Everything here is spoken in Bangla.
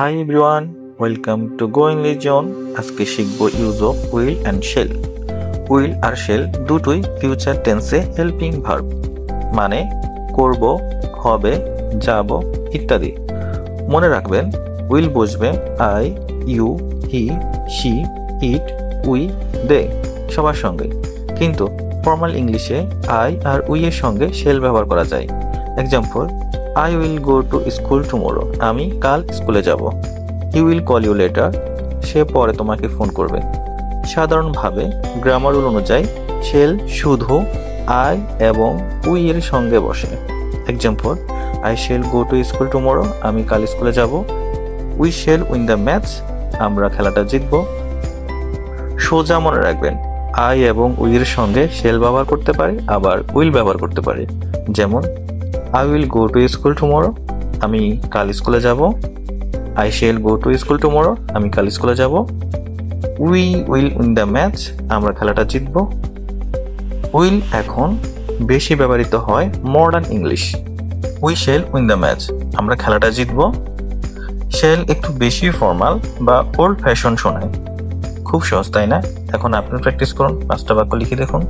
High everyone, welcome to go English zone. আজকে শিখবো use of will and shall. Will আর শেল দুটোই ফিউচার টেন্সে হেল্পিং ভার্ব, মানে করব, হবে, যাব ইত্যাদি। মনে রাখবেন, উইল বসবে I, you, he, she, it, we, they সবার সঙ্গে, কিন্তু ফর্মাল ইংলিশে আই আর উই এর সঙ্গে শেল ব্যবহার করা যায়। Example, I will go to school tomorrow. আমি কাল স্কুলে যাব। He will call you later. সে পরে তোমাকে ফোন করবে। সাধারণভাবে গ্রামার রুল অনুযায়ী শেল শুধু I এবং উই এর সঙ্গে বসে। Example, I shall go to school tomorrow. আমি কাল স্কুলে যাব। We shall win the match. আমরা খেলাটা জিতব। সোজা মনে রাখবেন, I এবং উই এর সঙ্গে শেল ব্যবহার করতে পারে, আবার উইল ব্যবহার করতে পারে। যেমন, I will go to school tomorrow. আমি কাল স্কুলে যাব। I shall go to school tomorrow. আমি কাল স্কুলে যাব। We will win the match. আমরা খেলাটা জিতব। উইল এখন বেশি ব্যবহৃত হয় modern English. We shall win the match. আমরা খেলাটা জিতব। শেল একটু বেশি ফর্মাল বা ওল্ড ফ্যাশন শোনায়। খুব সহজ, তাই না? এখন আপনি প্র্যাকটিস করুন, 5টা বাক্য লিখে দেখুন।